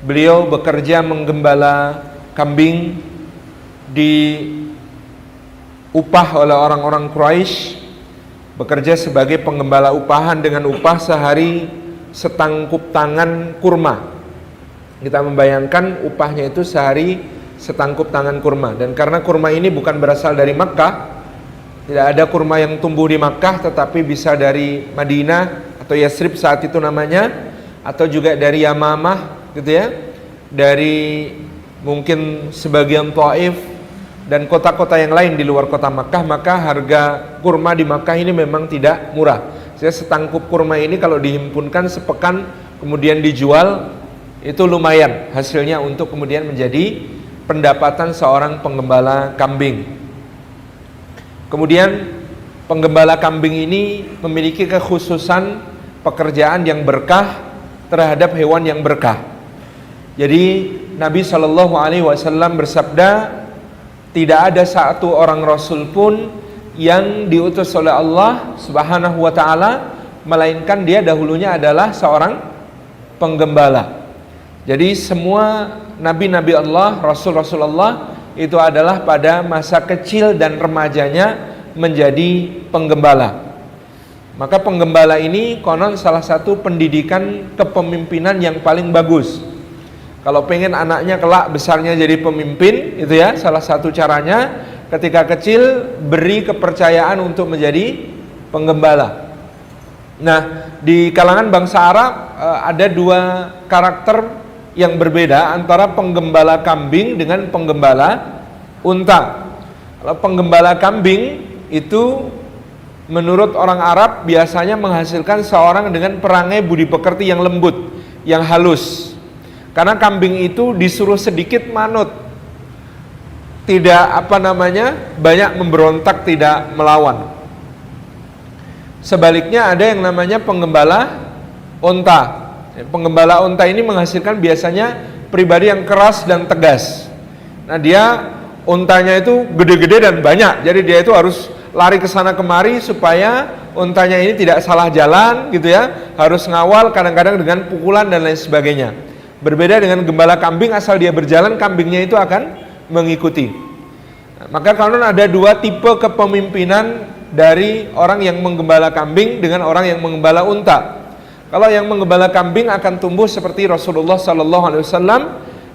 Beliau bekerja menggembala kambing, diupah oleh orang-orang Quraisy, bekerja sebagai penggembala upahan dengan upah sehari setangkup tangan kurma. Kita membayangkan upahnya itu sehari setangkup tangan kurma. Dan karena kurma ini bukan berasal dari Makkah, tidak ada kurma yang tumbuh di Makkah, tetapi bisa dari Madinah atau Yasrib saat itu namanya, atau juga dari Yamamah gitu ya, dari mungkin sebagian Taif dan kota-kota yang lain di luar kota Makkah. Maka harga kurma di Makkah ini memang tidak murah. Jadi setangkup kurma ini kalau dihimpunkan sepekan kemudian dijual, itu lumayan hasilnya untuk kemudian menjadi pendapatan seorang penggembala kambing. Kemudian penggembala kambing ini memiliki kekhususan pekerjaan yang berkah terhadap hewan yang berkah. Jadi Nabi SAW bersabda, tidak ada satu orang Rasul pun yang diutus oleh Allah Subhanahu wa ta'ala melainkan dia dahulunya adalah seorang penggembala. Jadi semua nabi-nabi Allah, rasul-rasul Allah itu adalah pada masa kecil dan remajanya menjadi penggembala. Maka penggembala ini konon salah satu pendidikan kepemimpinan yang paling bagus. Kalau pengen anaknya kelak besarnya jadi pemimpin, itu ya salah satu caranya ketika kecil beri kepercayaan untuk menjadi penggembala. Nah, di kalangan bangsa Arab ada dua karakter yang berbeda antara penggembala kambing dengan penggembala unta. Kalau penggembala kambing itu menurut orang Arab biasanya menghasilkan seorang dengan perangai budi pekerti yang lembut, yang halus. Karena kambing itu disuruh sedikit manut, tidak banyak memberontak, tidak melawan. Sebaliknya ada yang namanya penggembala unta. Penggembala unta ini menghasilkan biasanya pribadi yang keras dan tegas. Nah, dia untanya itu gede-gede dan banyak, jadi dia itu harus lari ke sana kemari supaya untanya ini tidak salah jalan gitu ya, harus ngawal, kadang-kadang dengan pukulan dan lain sebagainya. Berbeda dengan gembala kambing, asal dia berjalan kambingnya itu akan mengikuti. Nah, maka kalau ada dua tipe kepemimpinan dari orang yang menggembala kambing dengan orang yang menggembala unta. Kalau yang menggembala kambing akan tumbuh seperti Rasulullah SAW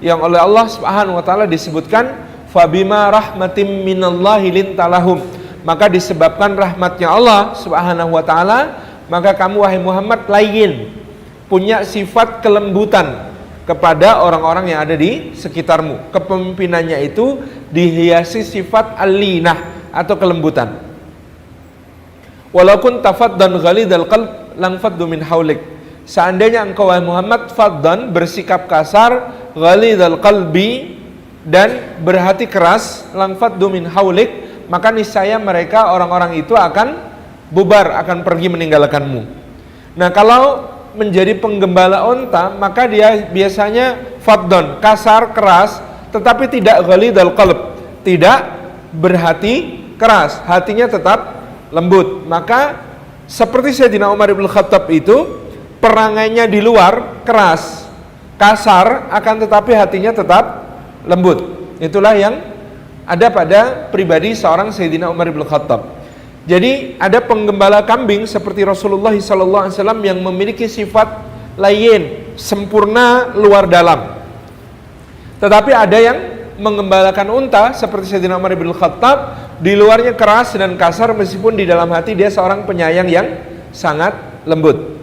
yang oleh Allah Subhanahu wa taala disebutkan fabima rahmatim minallahi lintalahum, maka disebabkan rahmatnya Allah Subhanahu wa taala maka kamu wahai Muhammad layyin, punya sifat kelembutan kepada orang-orang yang ada di sekitarmu. Kepemimpinannya itu dihiasi sifat al-linah atau kelembutan. Walaupun tafaddan ghalidal qalb langfaddu min haulik. Seandainya engkau wahai Muhammad faddan, bersikap kasar, ghalidal qalbi, dan berhati keras, langfaddu min haulik, maka niscaya mereka orang-orang itu akan bubar, akan pergi meninggalkanmu. Nah, kalau menjadi penggembala unta, maka dia biasanya faddan, kasar, keras, tetapi tidak ghalidal qalb, tidak berhati keras, hatinya tetap lembut. Maka seperti Sayyidina Umar bin Khattab itu perangainya di luar keras, kasar, akan tetapi hatinya tetap lembut. Itulah yang ada pada pribadi seorang Sayyidina Umar bin Khattab. Jadi ada penggembala kambing seperti Rasulullah SAW yang memiliki sifat layyin, sempurna luar dalam. Tetapi ada yang menggembalakan unta seperti Sayyidina Umar bin Khattab, di luarnya keras dan kasar, meskipun di dalam hati dia seorang penyayang yang sangat lembut.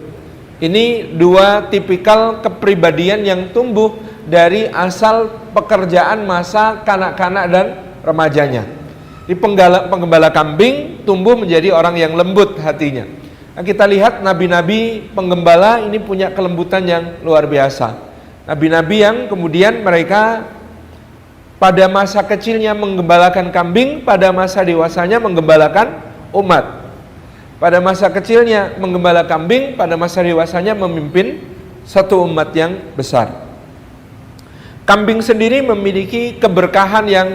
Ini dua tipikal kepribadian yang tumbuh dari asal pekerjaan masa kanak-kanak dan remajanya. Di penggembala kambing tumbuh menjadi orang yang lembut hatinya. Nah, kita lihat nabi-nabi penggembala ini punya kelembutan yang luar biasa. Nabi-nabi yang kemudian mereka pada masa kecilnya menggembalakan kambing, pada masa dewasanya menggembalakan umat. Pada masa kecilnya menggembala kambing, pada masa dewasanya memimpin satu umat yang besar. Kambing sendiri memiliki keberkahan yang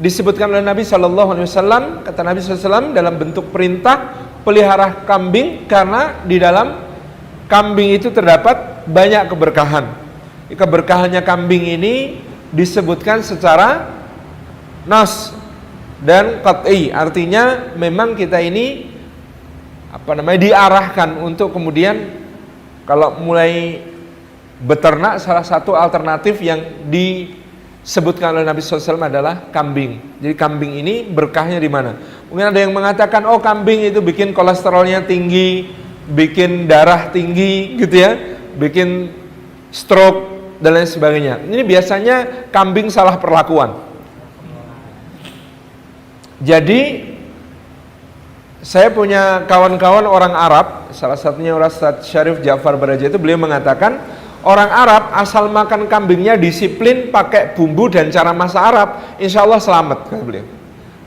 disebutkan oleh Nabi SAW. Kata Nabi SAW dalam bentuk perintah, pelihara kambing karena di dalam kambing itu terdapat banyak keberkahan. Keberkahannya kambing ini disebutkan secara nas dan qat'i, artinya memang kita ini diarahkan untuk kemudian kalau mulai beternak, salah satu alternatif yang disebutkan oleh Nabi SAW adalah kambing. Jadi kambing ini berkahnya di mana? Mungkin ada yang mengatakan, oh kambing itu bikin kolesterolnya tinggi, bikin darah tinggi gitu ya, bikin stroke dan lain sebagainya. Ini biasanya kambing salah perlakuan. Jadi saya punya kawan-kawan orang Arab, salah satunya Ustaz Syarif Ja'far Baraja, itu beliau mengatakan orang Arab asal makan kambingnya disiplin pakai bumbu dan cara masak Arab, insya Allah selamat, kata beliau.